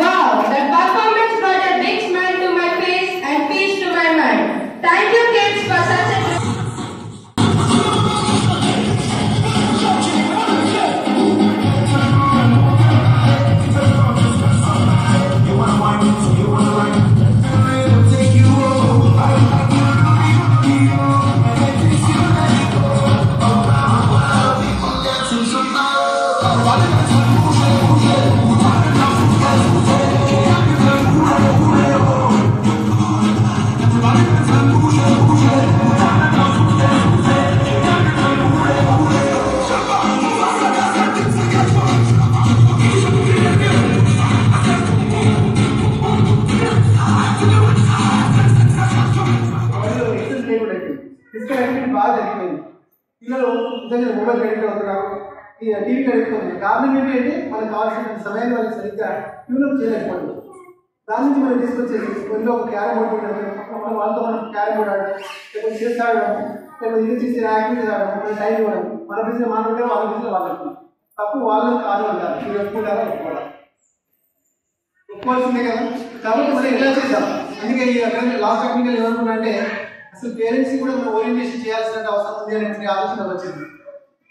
Wow, that performance brought a big smile to my face and peace to my mind. Thank you kids for such a mobile addict అవుతున్నారు, టీవీకి addict అవుతున్నారు. కారణం ఏంటంటే మనకు కావాల్సిన సమయాన్ని వాళ్ళకి సరిగ్గా ట్యూనప్ చేయలేకపోతుంది. దాని నుంచి మనం తీసుకొచ్చేసి కొంచెం ఒక క్యారమ్ బోర్డు పెట్టడం, వాళ్ళతో మనం క్యారమ్ బోర్డు ఆడడం, లేకపోతే చెస్ ఆడడం, లేకపోతే ఇది చేసి యాక్టివిటీస్ ఆడడం, మన టైం ఇవ్వడం, మన బిజినెస్ మనం ఉంటే వాళ్ళ బిజినెస్ వాళ్ళకి తప్పు వాళ్ళని కాదు అంటారు. మీరు ఒప్పుకుంటారా? ఒప్పుకోవాల్సిందే కదా. కాబట్టి మనం ఎలా చేద్దాం. అందుకే ఈ లాస్ట్ టెక్నికల్ ఏమనుకున్నా అంటే అసలు పేరెంట్స్కి కూడా మనం ఓరియంటేషన్ చేయాల్సిన అవసరం ఉంది అనే ఆలోచన వచ్చింది.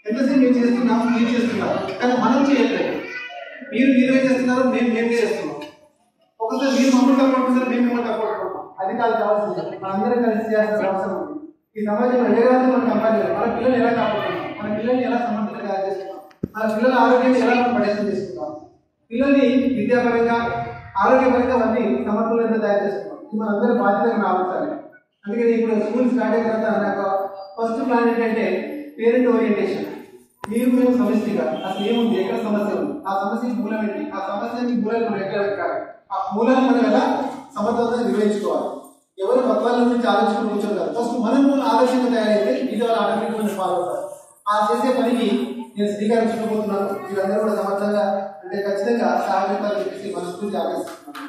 ఎంతసేపు మేము చేస్తున్నాం, మీరు చేస్తున్నాం, కానీ మనం చేయట్లేదు. మీరే చేస్తున్నారు, మేమే చేస్తున్నాం. ఒకసారి మీరు మమ్మల్ని కాపాడుతున్నారు, మేము మిమ్మల్ని కాపాడుకుంటాం. అది కాదు కావాల్సింది. మనందరం కలిసి చేయాల్సిన అవసరం ఉంది. ఈ సమాజంలో ఎదగాలని మనం కంపల్సరీ. మన పిల్లల్ని ఎలా కాపాడుతున్నాం, మన పిల్లల్ని ఎలా సమర్థంగా తయారు చేస్తున్నాం, మన పిల్లల ఆరోగ్యాన్ని ఎలా మనం పరిశీలన చేసుకుంటాం, పిల్లల్ని విద్యాపరంగా ఆరోగ్యపరంగా అన్ని సమర్థులంగా తయారు చేస్తున్నాం. ఇది మనందరి బాధ్యతగా ఆలోచించాలి. అందుకని ఇప్పుడు స్కూల్ స్టార్ట్ అయిన తర్వాత నాకు ఫస్ట్ ప్లాన్ ఏంటంటే పేరెంట్ ఓరియంటేషన్. మీరు మేము సమిష్టిగా అసలు ఏముంది, ఎక్కడ సమస్య ఉంది, ఆ సమస్యకి మూలం ఏంటి, ఆ సమస్యకి మూలాలు మనం ఎక్కడ పెట్టాలి, ఆ మూలాన్ని మనం ఎలా సమర్థవంతంగా నిర్వహించుకోవాలి. ఎవరు పత్రాల గురించి ఆలోచించుకుని కూర్చోరు కదా. ఫస్ట్ మనము ఆదర్శంగా తయారైతే ఇది వాళ్ళు ఆటోమేటిక్గా ఫాలో అవుతారు. ఆ చేసే పనికి నేను శ్రీకారం చుట్టబోతున్నాను. మీరందరూ కూడా సమర్థంగా అంటే ఖచ్చితంగా సహాయపడతారని చెప్పేసి మనస్ఫూర్తి ఆలోచిస్తున్నాను.